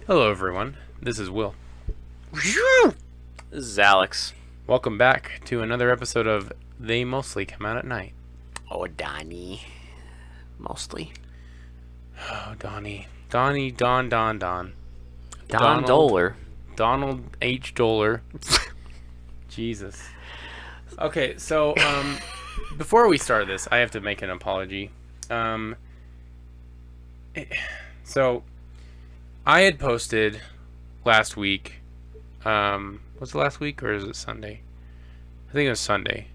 Hello, everyone. This is Will. This is Alex. Welcome back to another episode of They Mostly Come Out at Night. Or Donnie. Mostly. Oh, Donnie. Don. Don Donald. Doler. Donald H. Doler. Jesus. Okay, so, before we start this, I have to make an apology. So, I had posted last week, was it last week or is it Sunday? I think it was Sunday.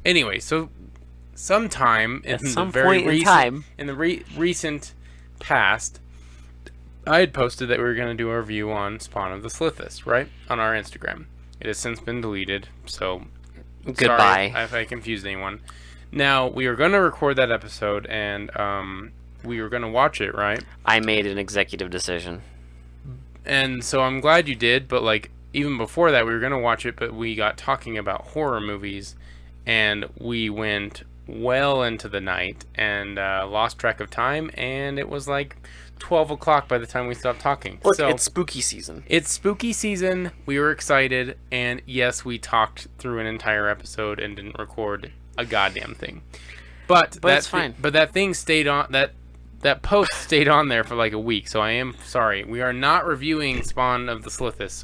Anyway, so sometime in the recent past, I had posted that we were going to do a review on Spawn of the Slithis, right? On our Instagram. It has since been deleted, so goodbye. Sorry if I confused anyone. Now, we were going to record that episode, and we were going to watch it, right? I made an executive decision. And so I'm glad you did, but like even before that we were going to watch it, but we got talking about horror movies and we went well into the night and lost track of time, and it was like 12 o'clock by the time we stopped talking. Look, so it's spooky season. It's spooky season. We were excited, and yes, we talked through an entire episode and didn't record a goddamn thing. But it's fine. But that thing stayed on that post stayed on there for like a week, so I am sorry. We are not reviewing Spawn of the Slithis.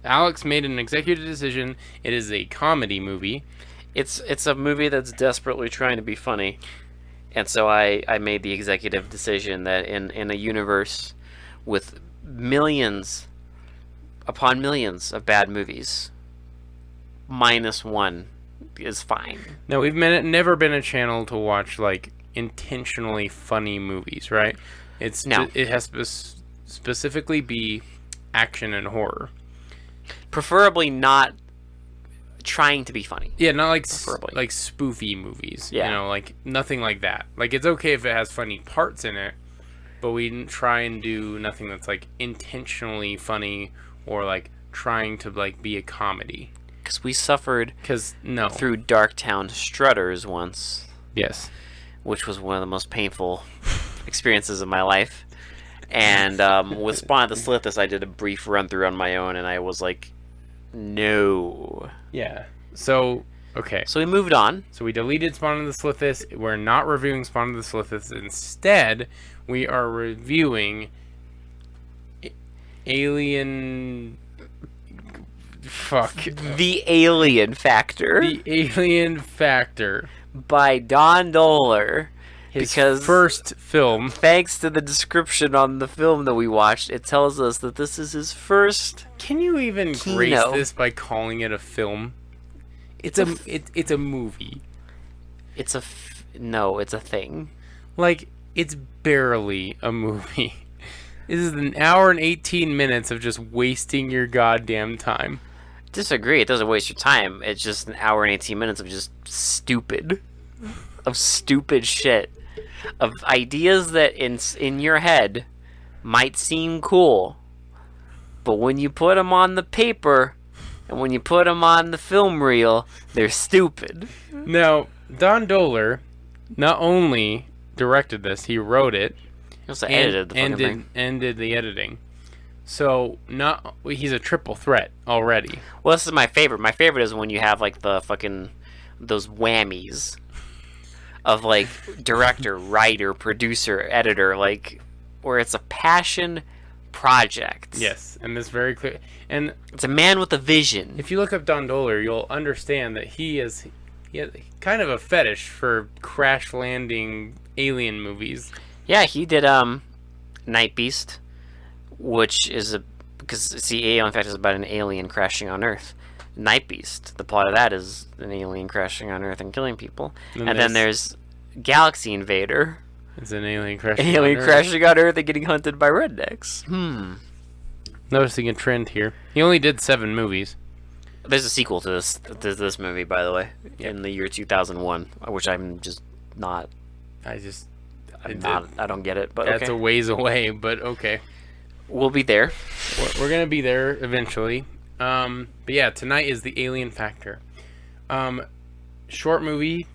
Alex made an executive decision. It is a comedy movie. It's a movie that's desperately trying to be funny. And so I made the executive decision that in a universe with millions upon millions of bad movies, -1 is fine. No, we've never been a channel to watch like intentionally funny movies, right? It has to specifically be action and horror, preferably not trying to be funny. Yeah, not like preferably. Like spoofy movies. Yeah, you know, like nothing like that. Like it's okay if it has funny parts in it, but we didn't try and do nothing that's like intentionally funny or like trying to like be a comedy. Because we suffered through Darktown Strutters once. Yes. Which was one of the most painful experiences of my life. And with Spawn of the Slithis, I did a brief run-through on my own, and I was like, no. Yeah. So, okay. So we moved on. So we deleted Spawn of the Slithis. We're not reviewing Spawn of the Slithis. Instead, we are reviewing Alien... Fuck. The Alien Factor. The Alien Factor. By Don Doler. His first film. Thanks to the description on the film that we watched, it tells us that this is his first. Can you even grace this by calling it a film? It's a movie. It's a thing. Like, it's barely a movie. This is an hour and 18 minutes of just wasting your goddamn time. Disagree. It doesn't waste your time. It's just an hour and 18 minutes of just stupid shit, of ideas that in your head might seem cool, but when you put them on the paper and when you put them on the film reel, they're stupid. Now, Don Doler not only directed this, he wrote it. He also edited the fucking thing. And did the editing. So, he's a triple threat already. Well, this is my favorite. My favorite is when you have, like, the fucking... those whammies of, like, director, writer, producer, editor, like, where it's a passion project. Yes, and it's very clear. And it's a man with a vision. If you look up Don Doler, you'll understand that he has kind of a fetish for crash landing alien movies. Yeah, he did Night Beast, which is because Alien Factor is about an alien crashing on Earth. Night Beast, the plot of that is an alien crashing on Earth and killing people. And then there's Galaxy Invader. It's an alien crashing on Earth and getting hunted by rednecks. Noticing a trend here. He only did 7 movies. There's a sequel to this movie, by the way, in the year 2001, which I'm just not. I don't get it, but that's a ways away, but okay. We'll be there. We're gonna be there eventually. But yeah, tonight is the Alien Factor. Short movie,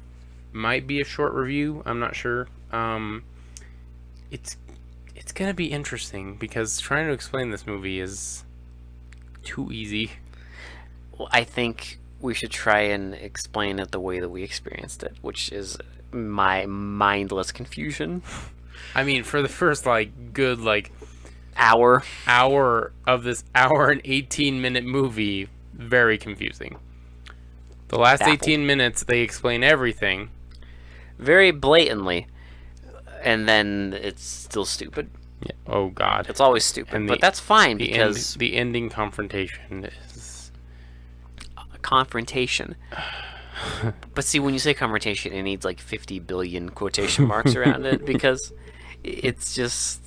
might be a short review. I'm not sure. It's It's gonna be interesting because trying to explain this movie is too easy. Well, I think we should try and explain it the way that we experienced it, which is my mindless confusion. I mean, for the first good Hour. hour of this hour and 18-minute movie, very confusing. The last Baffled. 18 minutes, they explain everything. Very blatantly. And then it's still stupid. Yeah. Oh God. It's always stupid. And But that's fine because the ending confrontation is confrontation. But see, when you say confrontation, it needs like 50 billion quotation marks around it because it's just.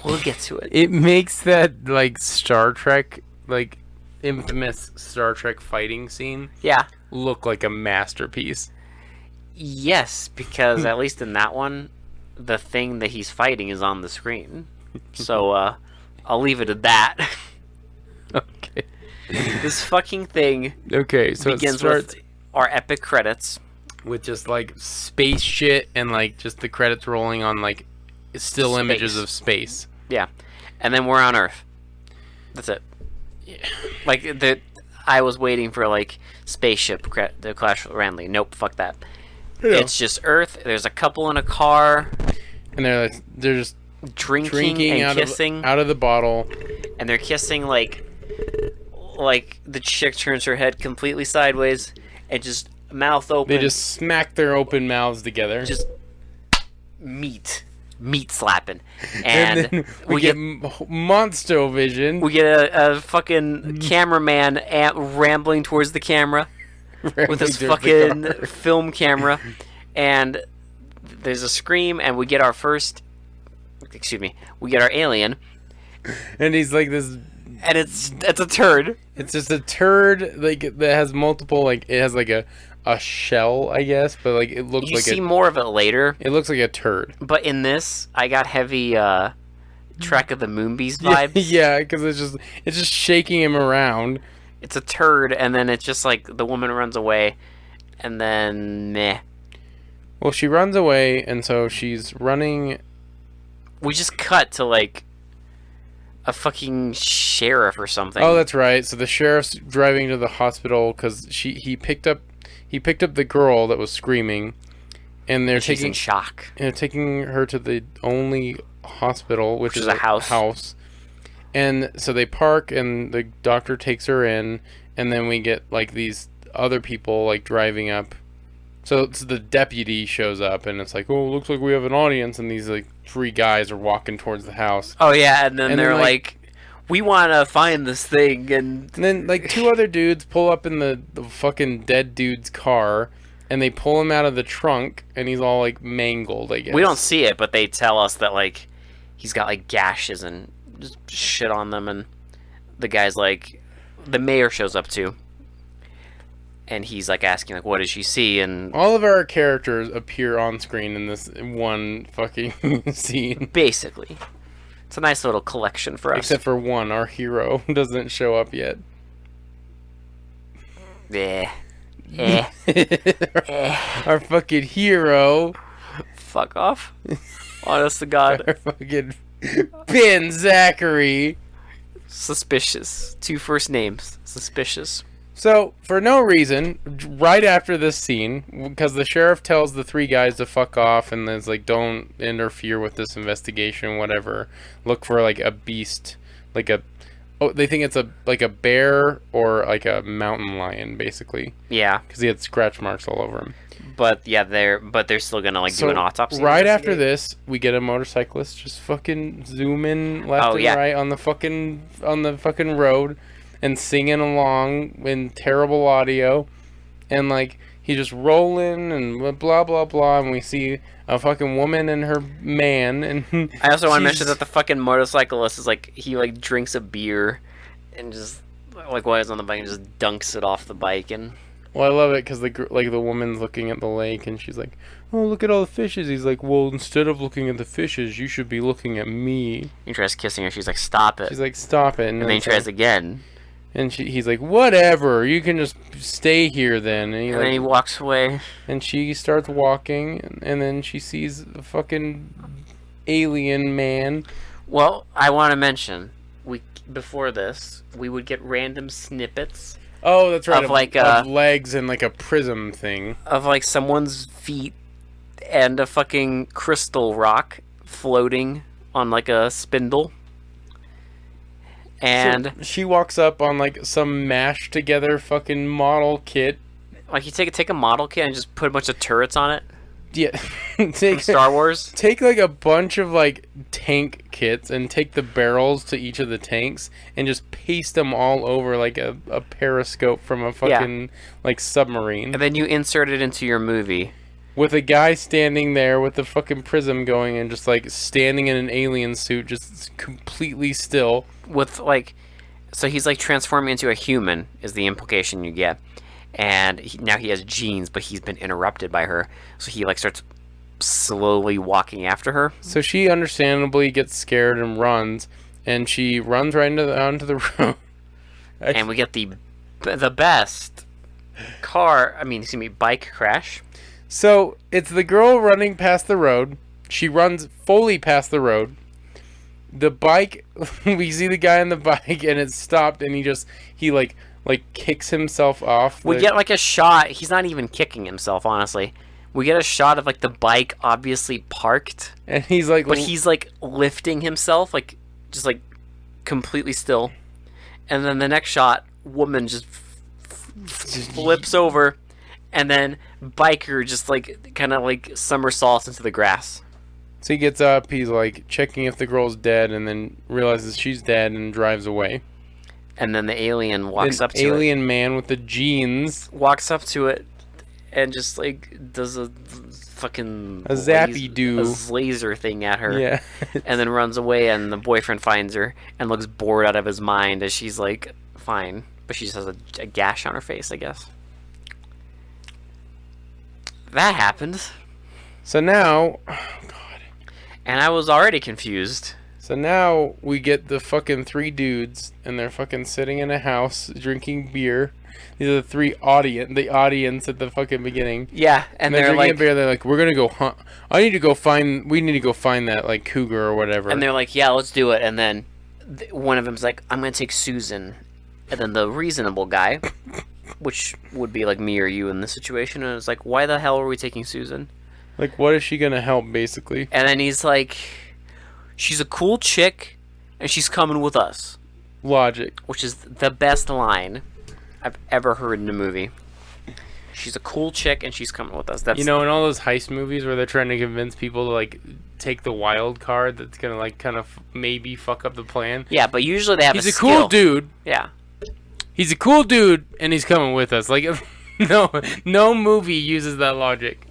We'll get to it. It makes that Star Trek infamous Star Trek fighting scene Yeah. look like a masterpiece. Yes, because at least in that one, the thing that he's fighting is on the screen. So I'll leave it at that. Okay. This fucking thing Okay, so it begins starts with our epic credits. with just space shit and just the credits rolling on still Space. images of space. Yeah, and then we're on Earth. That's it. Yeah. I was waiting for spaceship the Clash Randomly. Nope, fuck that. Yeah. It's just Earth. There's a couple in a car And they're just drinking and out kissing, out of the bottle. and they're kissing like the chick turns her head completely sideways and just mouth open. They just smack their open mouths together. just meat slapping, and then we get Monster Vision we get a fucking cameraman rambling towards the camera with his fucking film camera, and there's a scream, and we get our alien, and he's like this. and it's a turd. It's just a turd that has multiple it has a shell, I guess, but it looks You see more of it later, it looks like a turd. but in this, I got heavy Trek of the Moonbees vibes. Yeah, because it's just shaking him around. It's a turd, and then it's just the woman runs away, and then meh. Well, she runs away, and so she's running. We just cut to a fucking sheriff or something. Oh, that's right. So the sheriff's driving to the hospital because he picked up the girl that was screaming, and they're She's taking in shock. they're taking her to the only hospital, which is a house. And so they park, and the doctor takes her in, and then we get these other people driving up. So the deputy shows up, and it's oh, looks like we have an audience, and these three guys are walking towards the house. Oh yeah, and then And they're then, we want to find this thing, and And then two other dudes pull up in the fucking dead dude's car, and they pull him out of the trunk, and he's all mangled, I guess. we don't see it, but they tell us that he's got gashes and just shit on them, and the guy's the mayor shows up too, and he's asking what did she see, and All of our characters appear on screen in this one fucking scene. basically, it's a nice little collection for us. Except for one, our hero doesn't show up yet. Yeah. Our fucking hero. Fuck off. Honest to God. Our fucking Ben Zachary. Suspicious. 2 first names. Suspicious. So, for no reason, right after this scene, because the sheriff tells the three guys to fuck off and is don't interfere with this investigation, whatever. Look for a beast, they think it's a bear or a mountain lion, basically, Yeah. because he had scratch marks all over him. But yeah, they're still gonna do an autopsy. Right after investigate. this, we get a motorcyclist just fucking zooming left Oh, and yeah. right on the fucking road and singing along in terrible audio, and he's just rolling and blah blah blah, and we see a fucking woman and her man, and I also want to she's- mention that the fucking motorcyclist is he drinks a beer and just while he's on the bike and just dunks it off the bike, and Well, I love it because the woman's looking at the lake and she's like, "Oh, look at all the fishes." He's like, "Well, instead of looking at the fishes, you should be looking at me." he tries kissing her. She's like, "Stop it!" She's like, "Stop it!" and then he tries again, and he's like, "Whatever, you can just stay here then." And, and then he walks away. and she starts walking, and then she sees the fucking alien man. Well, I want to mention before this we would get random snippets Oh, that's right. Of like of legs and like a prism thing. of like someone's feet and a fucking crystal rock floating on like a spindle. And So she walks up on like some mashed together fucking model kit. like you take a model kit and just put a bunch of turrets on it Yeah, from take Star Wars. take like a bunch of like tank kits and take the barrels to each of the tanks and just paste them all over like a periscope from a fucking like submarine. And then you insert it into your movie. With a guy standing there with the fucking prism going and just like standing in an alien suit, just completely still. With like, so he's like transforming into a human is the implication you get, and now he has genes, but he's been interrupted by her, so he like starts slowly walking after her. So she understandably gets scared and runs, and she runs right onto the road. And we get the best bike crash. So it's the girl running past the road. She runs fully past the road. The bike, we see the guy on the bike, and it's stopped, and he like kicks himself off. We get like a shot. He's not even kicking himself, honestly. We get a shot of like the bike obviously parked, and he's like, but he's like lifting himself, like just like completely still. And then the next shot, woman just flips over, and then biker just like kind of like somersaults into the grass. So he gets up, he's like checking if the girl's dead, and then realizes she's dead and drives away. And then the alien walks up to it. Alien man with the jeans Walks up to it and just like does a fucking zappy do. a laser thing at her. Yeah. And then runs away, and the boyfriend finds her and looks bored out of his mind as she's like fine, but she just has a gash on her face, I guess. That happened. So now, And I was already confused. So now we get the fucking three dudes, and they're fucking sitting in a house drinking beer. These are the audience at the fucking beginning. Yeah, and they're they're drinking like, beer. They're like, we're gonna go hunt. We need to go find that like cougar or whatever. and they're like, yeah, let's do it. And then one of them's like, I'm gonna take Susan. And then the reasonable guy, which would be like me or you in this situation, and is like, why the hell are we taking Susan? Like, what is she gonna help, basically? And then he's like, she's a cool chick, and she's coming with us. Logic. Which is the best line I've ever heard in a movie. She's a cool chick, and she's coming with us. That's, You know, in all those heist movies where they're trying to convince people to like take the wild card that's gonna like kind of maybe fuck up the plan. yeah, but usually they have He's a a cool skill. dude. Yeah. He's a cool dude, and he's coming with us. Like, no movie uses that logic.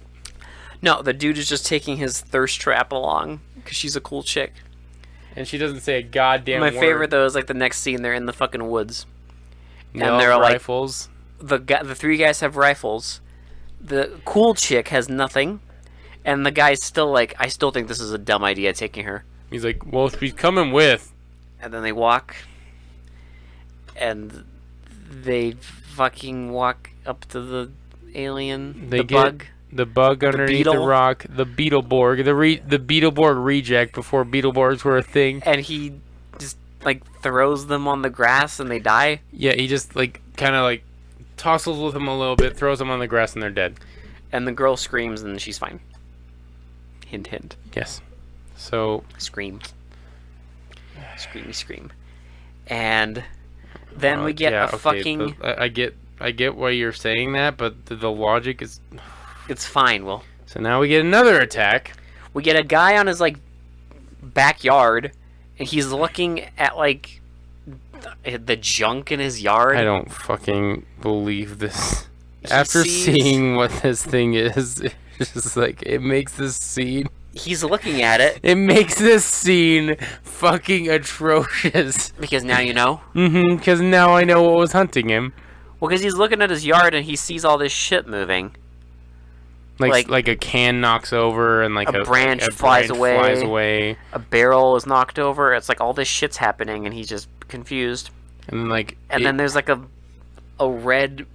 No, the dude is just taking his thirst trap along because she's a cool chick. And she doesn't say a goddamn My word. favorite though is like the next scene. They're in the fucking woods, They and all they're have like rifles. the three guys have rifles. The cool chick has nothing, and the guy's still like, I still think this is a dumb idea taking her. He's like, well, she's coming with. And then they walk, and they fucking walk up to the alien, They the get bug. the bug underneath the beetle. rock, the Beetleborg, the Beetleborg reject before Beetleborgs were a thing. And he just like throws them on the grass and they die. Yeah, he just like kind of like tossles with them a little bit, throws them on the grass, and they're dead. And the girl screams and she's fine. Hint, hint. Yes. So Scream. Screamy scream. And then we get yeah, a okay, fucking... but I get why you're saying that, but the logic is. It's fine, Will. So now we get another attack. We get a guy on his, like, backyard, and he's looking at, like, the junk in his yard. I don't fucking believe this. He After sees- seeing what this thing is, it's just like it makes this scene. He's looking at it, It makes this scene fucking atrocious. because now you know. Because now I know what was hunting him. Well, because he's looking at his yard, and he sees all this shit moving. Like a can knocks over and like A branch flies away. A barrel is knocked over. It's like all this shit's happening, and he's just confused. And then like And then there's like a red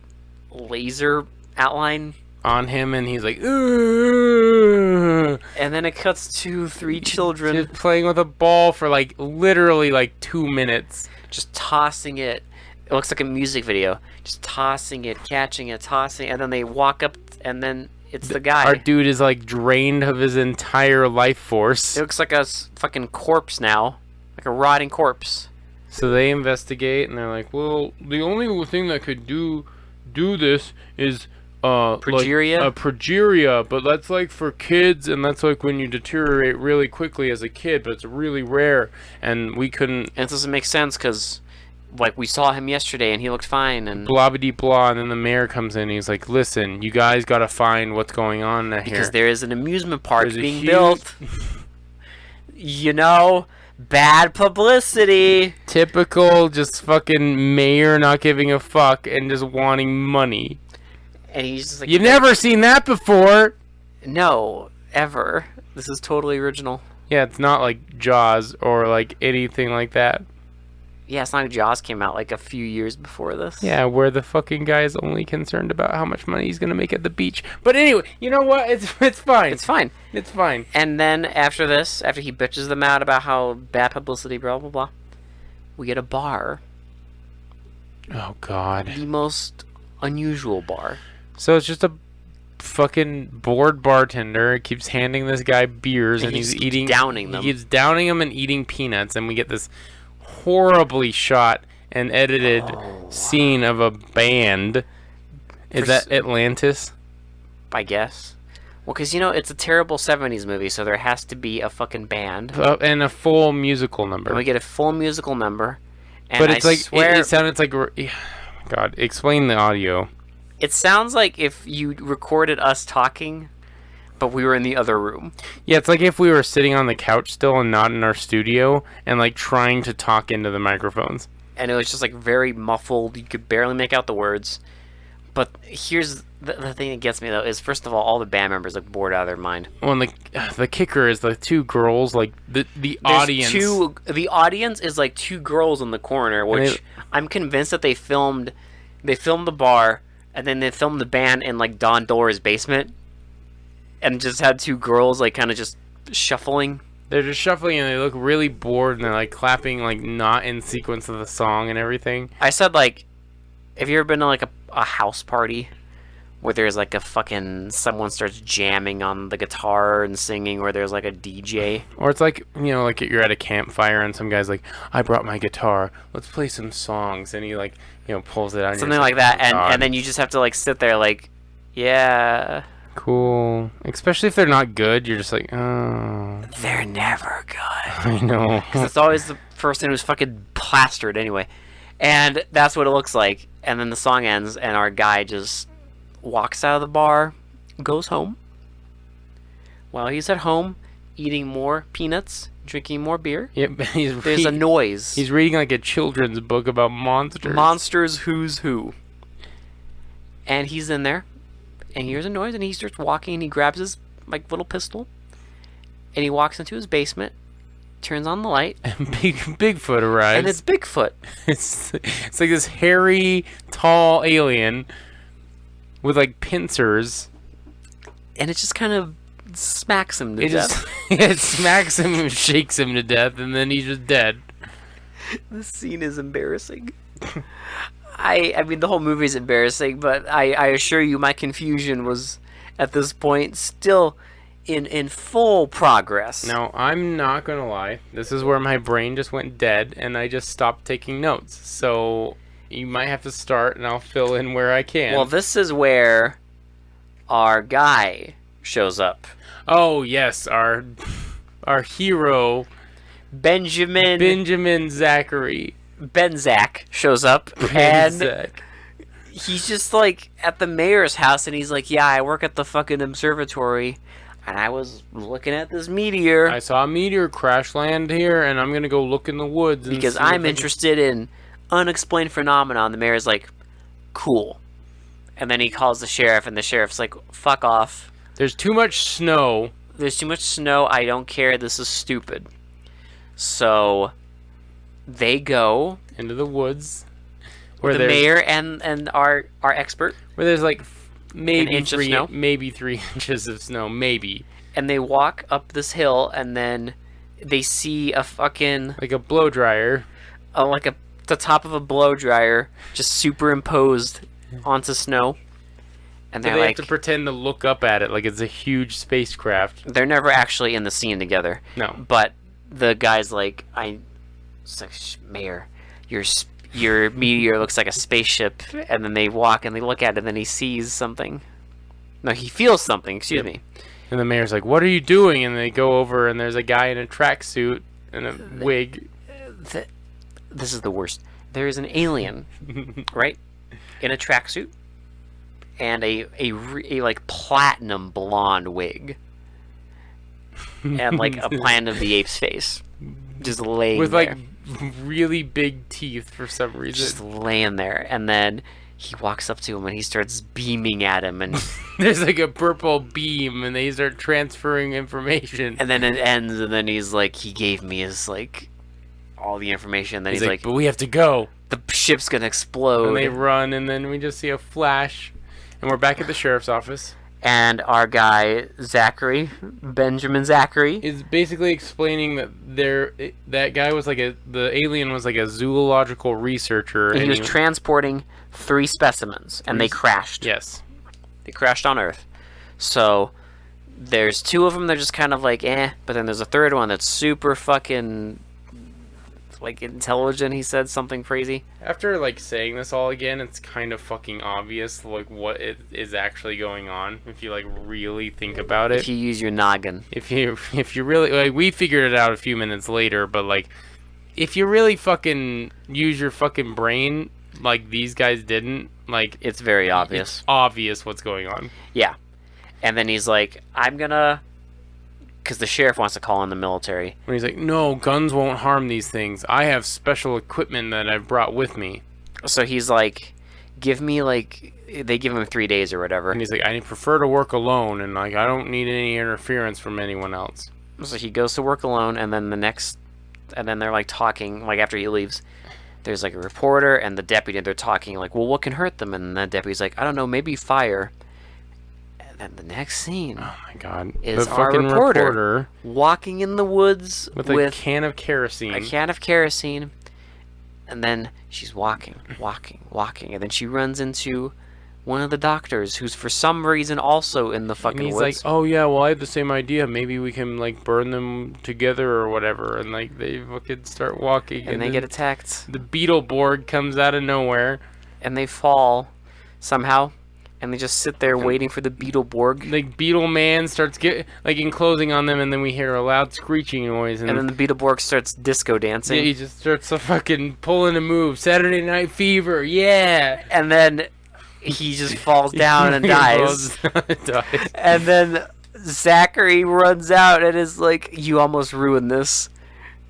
laser outline on him, and he's like, "Ugh," And then it cuts to 3 children just playing with a ball for like literally like 2 minutes. just tossing it. It looks like a music video. Just tossing it, catching it, tossing it, and then they walk up, and then it's the guy. Our dude is like drained of his entire life force. It looks like a fucking corpse now. Like a rotting corpse. So they investigate, and they're like, "Well, the only thing that could do this is Progeria? like, progeria, but that's like for kids, and that's like when you deteriorate really quickly as a kid, but it's really rare, and we couldn't And it doesn't make sense because, like, we saw him yesterday and he looked fine. And blah blah blah." And then the mayor comes in, and he's like, "Listen, you guys gotta find what's going on here because there is an amusement park There's a being huge- built. You know, bad publicity. Typical, just fucking mayor not giving a fuck and just wanting money. And he's just like, You've never seen that before." No, ever. This is totally original. Yeah, it's not like Jaws or like anything like that. Yeah, it's not like Jaws came out like a few years before this. Yeah, where the fucking guy is only concerned about how much money he's gonna make at the beach. But anyway, you know what? It's fine. It's fine. It's fine. And then after this, after he bitches them out about how bad publicity, blah, blah, blah, we get a bar. Oh God. The most unusual bar. So it's just a fucking bored bartender keeps handing this guy beers, And and he he's just keeps eating downing them. He keeps downing them and eating peanuts, and we get this horribly shot and edited scene of a band. Is that Atlantis? I guess. Well, because, you know, it's a terrible 70s movie, so there has to be a fucking band. And a full musical number. And we get a full musical number. And But it's I like swear, it sounded like God, explain the audio. it sounds like if you recorded us talking, but we were in the other room. Yeah, it's like if we were sitting on the couch still and not in our studio and like trying to talk into the microphones. And it was just like very muffled. You could barely make out the words. But here's the thing that gets me, though, is first of all the band members look bored out of their mind. Well, and the kicker is the 2 girls, like the audience. The audience is like 2 girls in the corner, which I'm convinced that they filmed the bar, and then they filmed the band in like Don Dora's basement, and just had 2 girls like kind of just shuffling. They're just shuffling and they look really bored, and they're like clapping like not in sequence of the song and everything. I said, like, have you ever been to like a house party where there's like a fucking someone starts jamming on the guitar and singing, where there's like a DJ? Or it's like, you know, like you're at a campfire and some guy's like, "I brought my guitar, let's play some songs," and he like, you know, pulls it out. Something like that, and then you just have to like sit there like, yeah, cool. Especially if they're not good, you're just like, oh. they're never good. I know. Because it's always the person who's fucking plastered anyway. And that's what it looks like. And then the song ends, and our guy just walks out of the bar, goes home. While he's at home, eating more peanuts, drinking more beer, Yep, there's a noise. He's reading like a children's book about monsters. Monsters Who's Who. And he's in there, and he hears a noise, and he starts walking, and he grabs his like little pistol, and he walks into his basement, turns on the light, And Bigfoot arrives. and it's Bigfoot. It's like this hairy, tall alien with like pincers. And it just kind of smacks him to It death. just it smacks him and shakes him to death, and then he's just dead. This scene is embarrassing. I mean, the whole movie is embarrassing, but I assure you my confusion was, at this point, still in full progress. Now, I'm not gonna lie. This is where my brain just went dead, and I just stopped taking notes. So you might have to start, and I'll fill in where I can. Well, this is where our guy shows up. Oh yes, our hero Benjamin Zachary. Benzak shows up, and Zach. he's just like at the mayor's house, and he's like, "Yeah, I work at the fucking observatory, and I was looking at this meteor I saw a meteor crash land here, and I'm gonna go look in the woods and because see if I I'm can-" interested in unexplained phenomena." And the mayor's like, "Cool," and then he calls the sheriff, and the sheriff's like, "Fuck off. There's too much snow. There's too much snow. I don't care. This is stupid." So they go, Into the woods, where the there's mayor and our expert. where there's like maybe inch of 3 snow? maybe 3 inches of snow, maybe. And they walk up this hill, and then they see a fucking Like a blow dryer. the top of a blow dryer just superimposed onto snow. And So they're they like, have to pretend to look up at it like it's a huge spacecraft. they're never actually in the scene together. No. But the guy's like, it's like, Mayor, your meteor looks like a spaceship. And then they walk and they look at it, and then he sees something. No, he feels something. Excuse me. And the mayor's like, "What are you doing?" And they go over, and there's a guy in a tracksuit and a wig. This is the worst. There is an alien, right, in a tracksuit and a like platinum blonde wig, and like a Planet of the Apes face, just laying With there. like really big teeth for some reason. Just laying there, and then he walks up to him and he starts beaming at him, and There's like a purple beam, and they start transferring information. and then it ends, and then he's like, he gave me his like all the information. And then he's like, "But we have to go." the ship's gonna explode. And they run, and then we just see a flash, and we're back at the sheriff's office. And our guy Benjamin Zachary, Is basically explaining that that guy was like the alien was like a zoological researcher, he and was transporting 3 specimens, and they crashed. yes, They crashed on Earth. So there's 2 of them. They're just kind of like, but then there's a third one that's super fucking like intelligent. He said something crazy. After like saying this all again, it's kind of fucking obvious like what is actually going on if you like really think about If it. you use your noggin. If you really like, we figured it out a few minutes later, but like if you really fucking use your fucking brain like these guys didn't, like It's very obvious. it's obvious what's going on. Yeah. And then he's like, I'm gonna... Because the sheriff wants to call in the military. When he's like, "No, guns won't harm these things. I have special equipment that I've brought with me." So he's like, give me like... They give him 3 days or whatever. And he's like, "I prefer to work alone, and like I don't need any interference from anyone else." So he goes to work alone, and then and then they're like talking, like after he leaves, there's like a reporter and the deputy, and they're talking like, well, what can hurt them? And the deputy's like, I don't know, maybe fire. And then the next scene, Oh my god. Is the our fucking reporter walking in the woods with a can of kerosene. a can of kerosene, and then she's walking, and then she runs into one of the doctors who's for some reason also in the And fucking he's woods. like, "Oh yeah, well I have the same idea. Maybe we can like burn them together or whatever." And like they fucking start walking, and they then get attacked, the Beetleborg comes out of nowhere. and they fall somehow, and they just sit there waiting for the Beetleborg. Like Beetle Man starts enclosing on them, and then we hear a loud screeching noise, And then the Beetleborg starts disco dancing. yeah, he just starts to fucking pulling a move. Saturday Night Fever, yeah. And then he just falls down and dies. Dies. And then Zachary runs out and is like, you almost ruined this.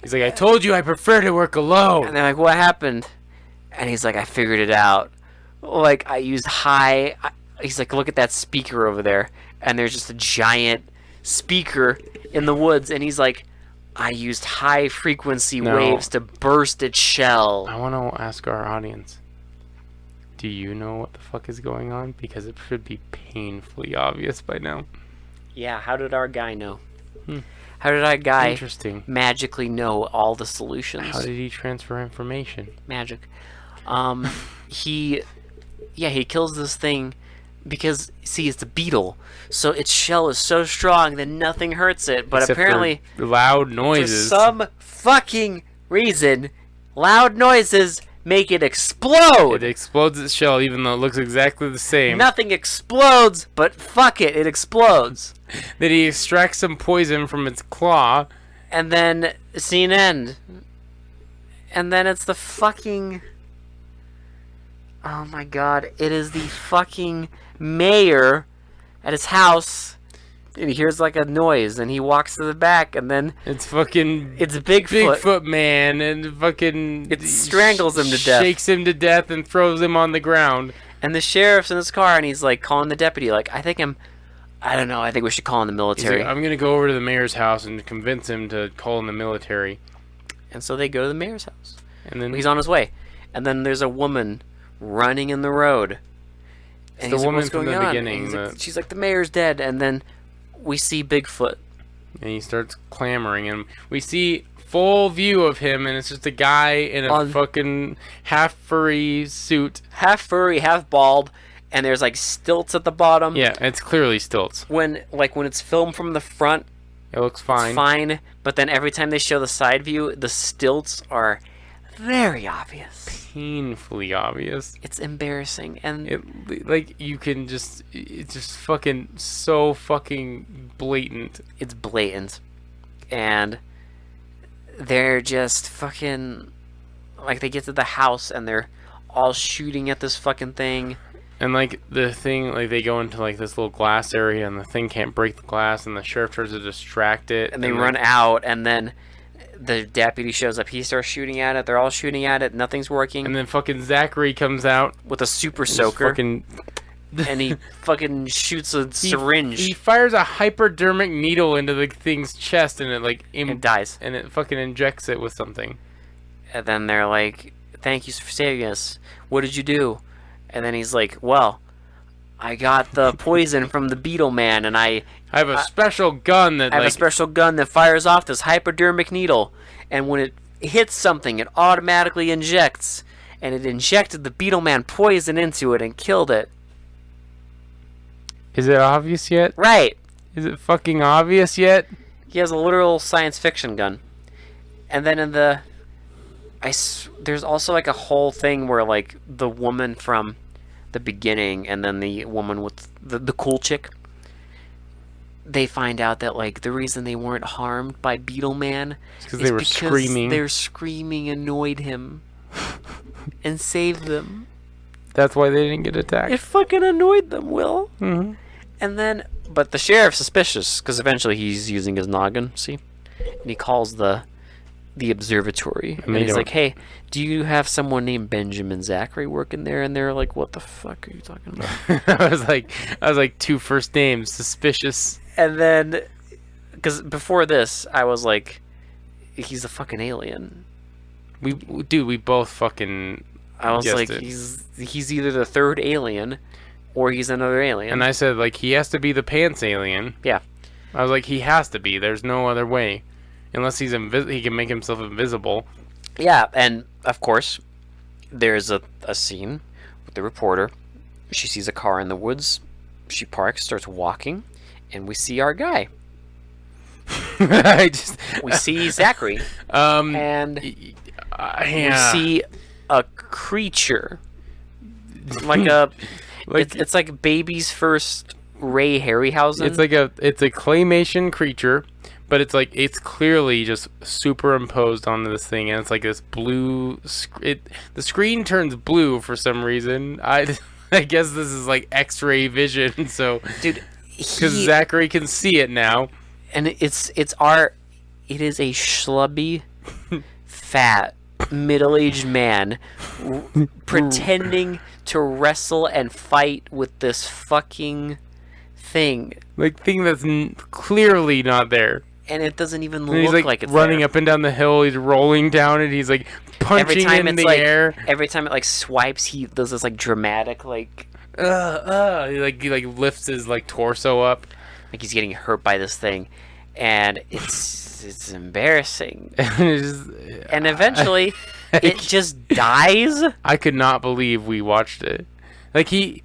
He's like, "I told you I prefer to work alone." And they're like, what happened? And he's like, I figured it out. Like, I used he's like, look at that speaker over there. And there's just a giant speaker in the woods. And he's like, I used high frequency No. waves to burst its shell. I want to ask our audience, do you know what the fuck is going on? Because it should be painfully obvious by now. Yeah, how did our guy know? Hmm. How did our guy Interesting. magically know all the solutions? How did he transfer information? Magic. He kills this thing because, see, it's a beetle. So its shell is so strong that nothing hurts it. But Except for apparently, loud for noises. some fucking reason, loud noises make it explode. It explodes its shell, even though it looks exactly the same. Nothing explodes, but fuck it, it explodes. Then he extracts some poison from its claw. And then, scene end. And then it's the fucking... Oh my god, it is the fucking mayor at his house. And he hears like a noise, and he walks to the back, and then It's fucking it's Bigfoot. Bigfoot man, and fucking It strangles him to death. shakes him to death, and throws him on the ground. And the sheriff's in his car, and he's like calling the deputy, like, I think we should call in the He's military. like, "I'm gonna go over to the mayor's house and convince him to call in the military." And so they go to the mayor's house. And then He's on his way. And then there's a woman running in the road. And the he's woman like, "What's from going the on?" beginning, And she's like, "The mayor's dead." And then we see Bigfoot. and he starts clamoring, and we see full view of him, and it's just a guy in a fucking half furry suit, half furry, half bald, and there's like stilts at the bottom. Yeah, it's clearly stilts. When it's filmed from the front, it looks fine. It's fine, but then every time they show the side view, the stilts are very obvious. Painfully obvious. It's embarrassing, and it's just fucking so fucking blatant. It's blatant, and they're just fucking like they get to the house and they're all shooting at this fucking thing. And like the thing, like they go into like this little glass area, and the thing can't break the glass, and the sheriff tries to distract it, and they run out, and then the deputy shows up. He starts shooting at it. They're all shooting at it. Nothing's working. And then fucking Zachary comes out with a super soaker, and he fucking shoots a syringe. He fires a hypodermic needle into the thing's chest, and it like it dies, and it fucking injects it with something. And then they're like, "Thank you for saving us. What did you do?" And then he's like, "Well, I got the poison from the Beetle Man, and I have a special gun that a special gun that fires off this hypodermic needle, and when it hits something, it automatically injects, and it injected the Beetle Man poison into it and killed it." Is it obvious yet? Right. Is it fucking obvious yet? He has a literal science fiction gun. And then in there's also like a whole thing where like the woman from the beginning and then the woman with the cool chick, they find out that like the reason they weren't harmed by Beetle Man is because they were screaming. Their screaming annoyed him and saved them. That's why they didn't get attacked. It fucking annoyed them, Will. Mm-hmm. And then, but the sheriff's suspicious because eventually he's using his noggin, see? And he calls the observatory. And he's like, "Hey, do you have someone named Benjamin Zachary working there?" And they're like, "What the fuck are you talking about?" I was like, two first names, suspicious. And then, because before this, I was like, he's a fucking alien. We both fucking. I was like, he's either the third alien, or he's another alien. And I said like he has to be the pants alien. Yeah. I was like, he has to be. There's no other way, unless he can make himself invisible. Yeah, and of course, there's a scene with the reporter. She sees a car in the woods. She parks, starts walking, and we see our guy. We see Zachary. And we see a creature, it's like baby's first Ray Harryhausen. It's a claymation creature, but it's clearly just superimposed onto this thing, and it's like this blue. The screen turns blue for some reason. I guess this is like X-ray vision. So, dude, because Zachary can see it now, and it is a schlubby, fat, middle-aged man pretending to wrestle and fight with this fucking thing. Thing that's clearly not there. And it doesn't even look like it's running there. Up and down the hill. He's rolling down it. He's like punching in the air. Every time it like swipes, he does this like dramatic like. He lifts his like torso up. Like he's getting hurt by this thing, and it's embarrassing. And eventually, it just dies. I could not believe we watched it. Like he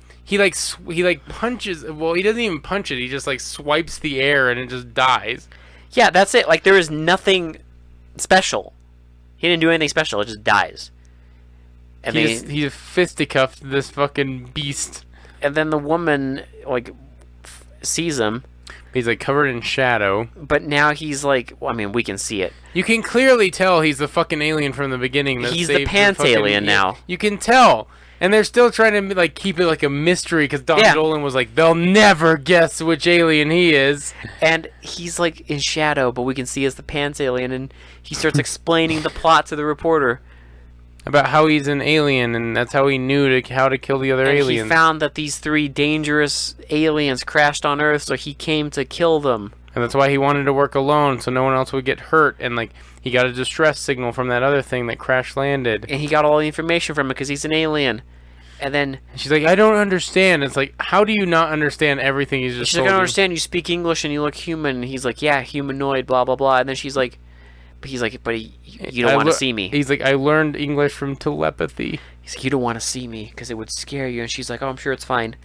punches. Well, he doesn't even punch it. He just like swipes the air and it just dies. Yeah, that's it. Like there is nothing special. He didn't do anything special. It just dies. And he fisticuffed this fucking beast. And then the woman like sees him. He's like covered in shadow. But now he's like, well, I mean, we can see it. You can clearly tell he's the fucking alien from the beginning. He's the pants alien now. You can tell. And they're still trying to like keep it like a mystery because Don Dolan was like, they'll never guess which alien he is. And he's like in shadow, but we can see as the pants alien, and he starts explaining the plot to the reporter about how he's an alien, and that's how he knew how to kill the other aliens. He found that these 3 dangerous aliens crashed on Earth, so he came to kill them. And that's why he wanted to work alone, so no one else would get hurt. And like he got a distress signal from that other thing that crash landed. And he got all the information from it because he's an alien. And then She's like, I don't understand. It's like, how do you not understand everything he's just she's like, told I don't you? understand. You speak English and you look human. And he's like, yeah, humanoid, blah blah blah. And then she's like, but he's like, but you don't want to see me. He's like, I learned English from telepathy. He's like, you don't want to see me because it would scare you. And she's like, oh, I'm sure it's fine.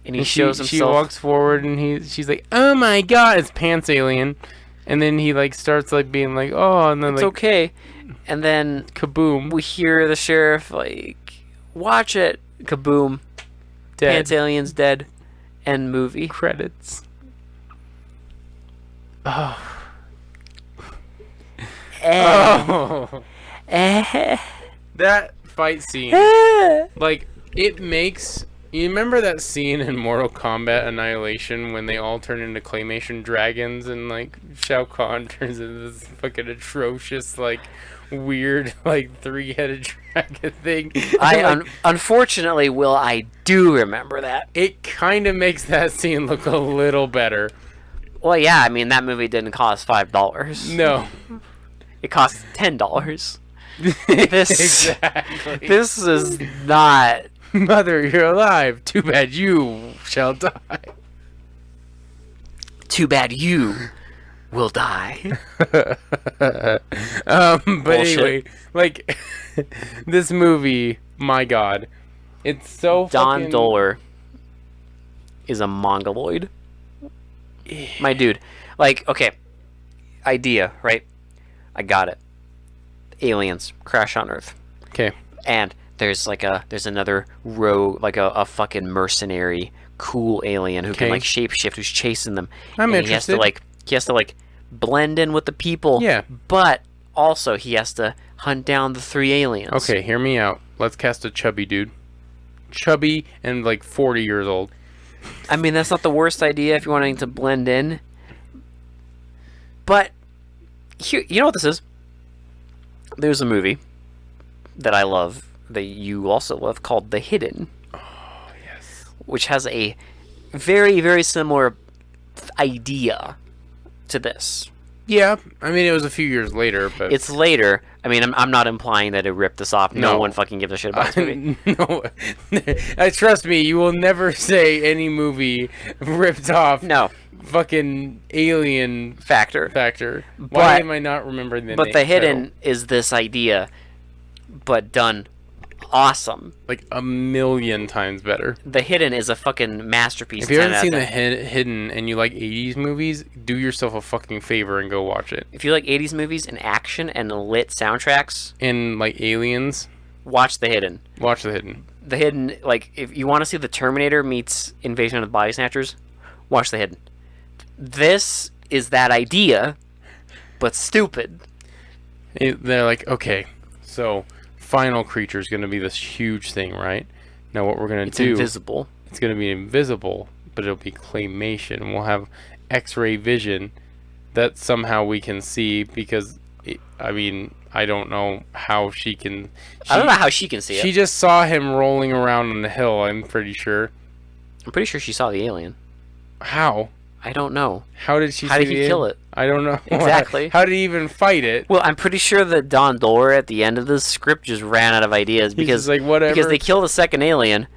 And he And shows she himself. walks forward and she's like, oh my god, it's Pants Alien. And then he like starts like being like, oh, and then It's like okay. And then kaboom, we hear the sheriff like, watch it. Kaboom. dead. Pants Alien's dead. End movie. Credits. Oh. Oh. That fight scene, like, it makes... You remember that scene in Mortal Kombat Annihilation when they all turn into claymation dragons and, like, Shao Kahn turns into this fucking atrocious, like, weird, like, three-headed dragon thing? Unfortunately, Will, I do remember that. It kind of makes that scene look a little better. Well, yeah, I mean, that movie didn't cost $5. No. It cost $10. This Exactly. this is not. Mother, you're alive. Too bad you shall die. Too bad you will die. But Bullshit. anyway, like, this movie, my god, it's so Don fucking... Doler is a mongoloid. My dude. Like, okay. Idea, right? I got it. Aliens crash on Earth. Okay. And there's another rogue, like a fucking mercenary, cool alien who can Okay. like shapeshift, who's chasing them. I'm And interested. He has to like blend in with the people. Yeah. But also he has to hunt down the 3 aliens. Okay, hear me out. Let's cast a chubby dude. Chubby and like 40 years old. I mean, that's not the worst idea if you're wanting to blend in. But here, you know what this is? There's a movie that I love, that you also love, called The Hidden. Oh, yes. Which has a very, very similar idea to this. Yeah, I mean, it was a few years later, but... It's later. I mean, I'm not implying that it ripped this off. No No. one fucking gives a shit about this movie. No, trust me, you will never say any movie ripped off No. fucking Alien Factor. Factor. Why But- am I not remembering the But name? The Hidden is this idea, but done awesome. Like a million times better. The Hidden is a fucking masterpiece. If you 10 haven't out seen of The 10. Hidden and you like 80s movies, do yourself a fucking favor and go watch it. If you like 80s movies and action and lit soundtracks, And like Aliens, watch The Hidden. watch The Hidden. The Hidden, like, if you want to see the Terminator meets Invasion of the Body Snatchers, watch The Hidden. This is that idea, but stupid. They're like, okay, so final creature is going to be this huge thing, right? Now what we're going It's to do... invisible. It's going to be invisible, but it'll be claymation. We'll have X-ray vision that somehow we can see because, I mean, I don't know how she can... I don't know how she can see She it. just saw him rolling around on the hill, I'm pretty sure. I'm pretty sure she saw the alien. How? I don't know. How did she How see did he the kill alien? it? I don't know. Exactly. How did he even fight it? Well, I'm pretty sure that Don Doler at the end of the script just ran out of ideas He's because just like, whatever. because they kill the second alien,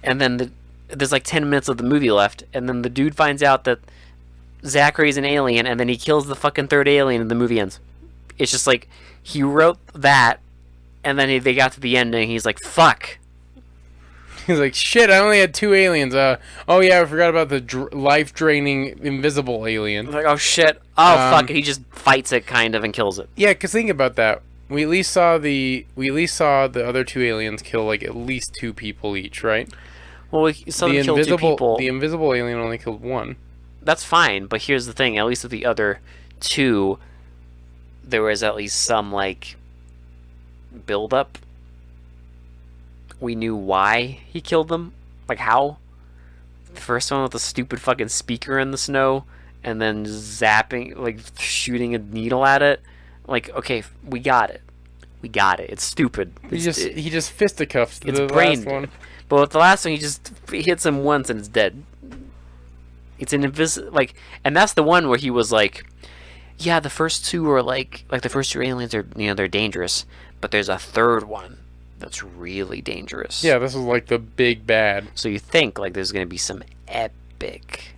and then there's like 10 minutes of the movie left, and then the dude finds out that Zachary's an alien, and then he kills the fucking third alien, and the movie ends. It's just like he wrote that, and then they got to the end, and he's like, "Fuck." He's like, shit, I only had 2 aliens. Oh yeah, I forgot about the life-draining invisible alien. Like, oh shit, oh fuck, and he just fights it kind of and kills it. Yeah, because think about that. We at least saw the other 2 aliens kill like at least 2 people each, right? Well, we saw them kill 2 people. The invisible alien only killed 1. That's fine, but here's the thing: at least with the other 2, there was at least some like build up. We knew why he killed them, like how. The first one with the stupid fucking speaker in the snow, and then zapping, like shooting a needle at it. Like, okay, we got it. We got it. It's stupid. He just fisticuffs It's the brain last one. But with the last one, he just hits him once and it's dead. It's an like, and that's the one where he was like, yeah, the first 2 are like the first 2 aliens are, they're dangerous, but there's a third one that's really dangerous. Yeah, this was like the big bad. So you think like there's gonna be some epic,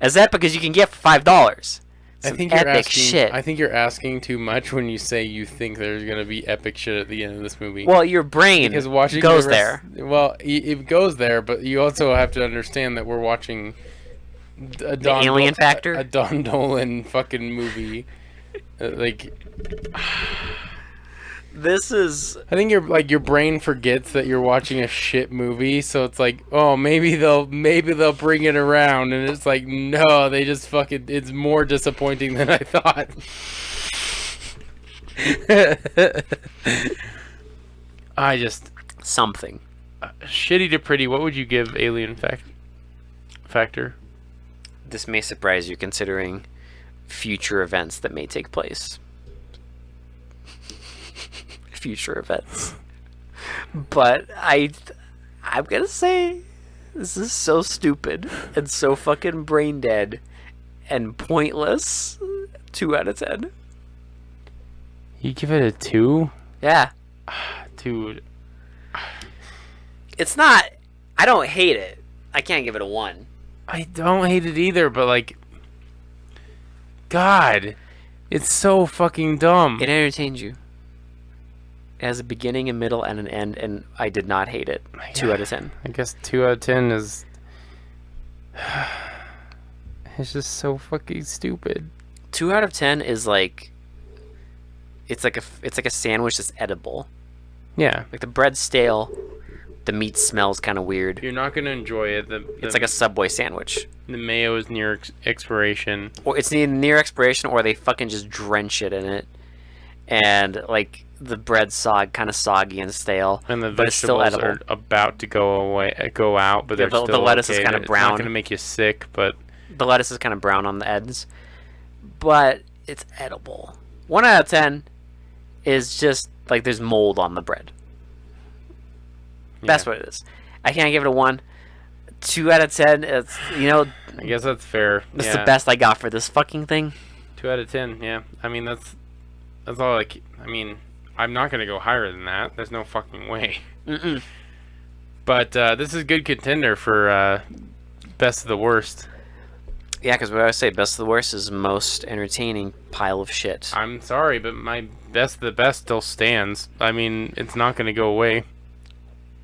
as epic as you can get for $5. I think you're asking. I think you're asking too much when you say you think there's gonna be epic shit at the end of this movie. Well, your brain because watching goes there. Well, it goes there, but you also have to understand that we're watching a The Alien Factor? a Don Dolan fucking movie. Like, This is I think your brain forgets that you're watching a shit movie, so it's like, oh, maybe they'll bring it around, and it's like, no, they just fucking, it's more disappointing than I thought. I just something. Shitty to pretty. What would you give Alien Factor? This may surprise you considering future events that may take place. Future events. But I'm gonna say this is so stupid and so fucking brain dead and pointless. 2 out of 10. You give it a 2? Yeah. Dude. It's not, I don't hate it. I can't give it a 1. I don't hate it either, but like, God, it's so fucking dumb. It entertains you. It has a beginning, a middle, and an end, and I did not hate it. 2 out of 10. I guess 2 out of 10 is... It's just so fucking stupid. 2 out of 10 is like... It's like a sandwich that's edible. Yeah. Like the bread's stale, the meat smells kind of weird. You're not gonna enjoy it. It's like a Subway sandwich. The mayo is near expiration. Or it's either near expiration, or they fucking just drench it in it, and like the bread's kind of soggy and stale. And the but it's still vegetables edible. are about to go out, but Yeah, they're still the lettuce okay. is kinda It's brown. not gonna make you sick, but The lettuce is kind of brown on the ends, but it's edible. 1 out of 10 is just like there's mold on the bread. That's yeah. what it is. I can't give it a 1. 2 out of 10. It's, you know, I guess that's fair. that's yeah. the best I got for this fucking thing. 2 out of 10. Yeah. I mean that's all. I mean, I'm not gonna go higher than that. There's no fucking way. Mm-mm. But this is a good contender for best of the worst. Yeah, because what I say, best of the worst is most entertaining pile of shit. I'm sorry, but my best of the best still stands. I mean, it's not gonna go away.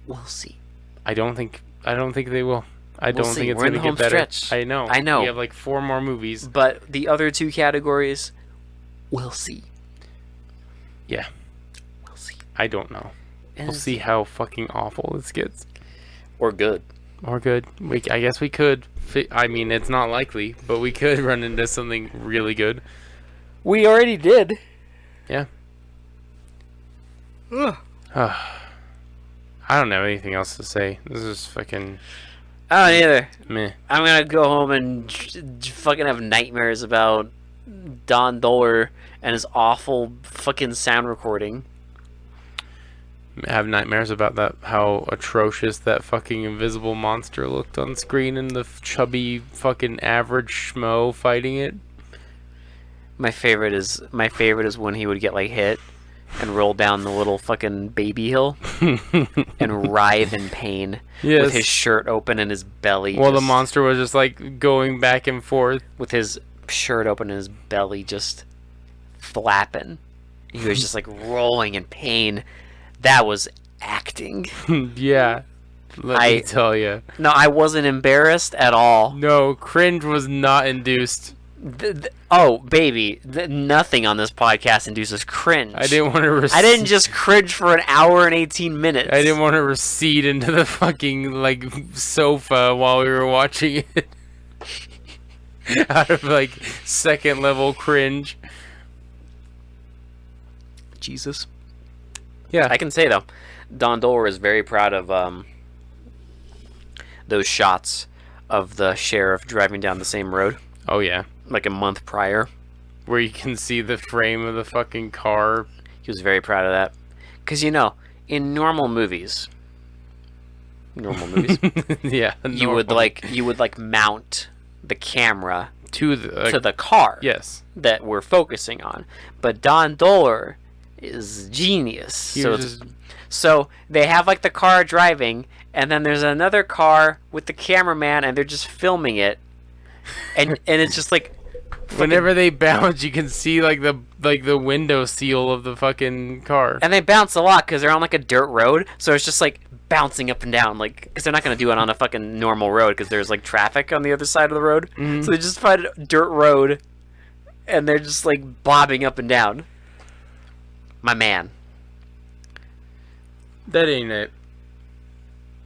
We'll see. I don't think they will. I We'll don't see. think it's We're in gonna the get home better. stretch. I know. I know. We have like 4 more movies. But the other 2 categories, we'll see. Yeah. We'll see. I don't know. And We'll see how fucking awful this gets. Or good. Or good. I guess we could. I mean, it's not likely, but we could run into something really good. We already did. Yeah. Ugh. I don't have anything else to say. This is fucking I don't either. meh. I'm gonna go home and fucking have nightmares about Don Doler and his awful fucking sound recording. Have nightmares about that, how atrocious that fucking invisible monster looked on screen, and the chubby fucking average schmo fighting it. My favorite is when he would get like hit and roll down the little fucking baby hill and writhe in pain Yes. with his shirt open and his belly. Well, the just- monster was just like going back and forth. with his shirt open and his belly just flapping. He was just like rolling in pain. That was acting. Yeah. Let me tell you. No, I wasn't embarrassed at all. No, cringe was not induced. Oh, baby, nothing on this podcast induces cringe. I didn't want to. I didn't just cringe for an hour and 18 minutes. I didn't want to recede into the fucking like sofa while we were watching it. Out of like second level cringe. Jesus. Yeah. I can say though, Don Doler is very proud of those shots of the sheriff driving down the same road Oh yeah. like a month prior. Where you can see the frame of the fucking car. He was very proud of that. Because, you know, in normal movies, Yeah. you would like mount the camera to the to the car yes. that we're focusing on. But Don Doler is genius. He So was it's, just so they have like the car driving, and then there's another car with the cameraman, and they're just filming it, and it's just like whenever they bounce, you can see like the window seal of the fucking car. and they bounce a lot because they're on like a dirt road, so it's just like bouncing up and down, like because they're not gonna do it on a fucking normal road because there's like traffic on the other side of the road, Mhm. so they just find a dirt road, and they're just like bobbing up and down. My man, That ain't it.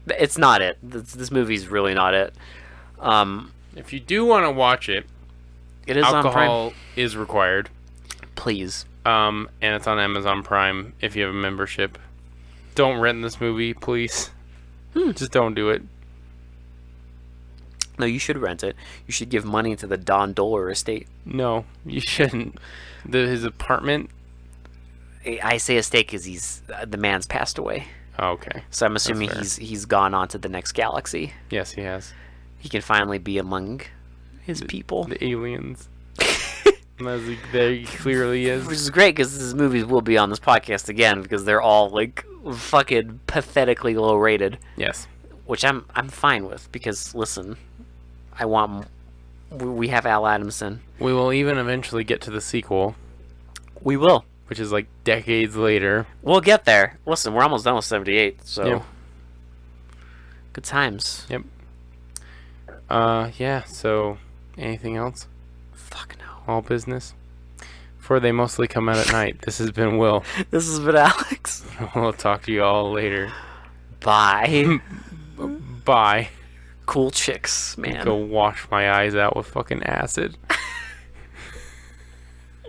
it's not it. This movie's really not it. If you do want to watch it, It is on Prime. alcohol is required. Please. And it's on Amazon Prime if you have a membership. Don't rent this movie, please. Just don't do it. No, you should rent it. You should give money to the Don Doler estate. No, you shouldn't. His apartment. I say estate because the man's passed away. Oh, okay. So I'm assuming fair. he's gone on to the next galaxy. Yes, he has. He can finally be among his people. The aliens. As he very clearly is. Which is great because these movies will be on this podcast again because they're all like fucking pathetically low rated, Yes. which I'm fine with because listen, we have Al Adamson. We will even eventually get to the sequel, We will. which is like decades later. We'll get there. Listen, we're almost done with 78, so Yep. good times. Yep. Yeah, so anything else? Fuck no. All business? For they mostly come out at night. This has been Will. This has been Alex. We'll talk to you all later. Bye. Bye. Cool chicks, man. Go wash my eyes out with fucking acid.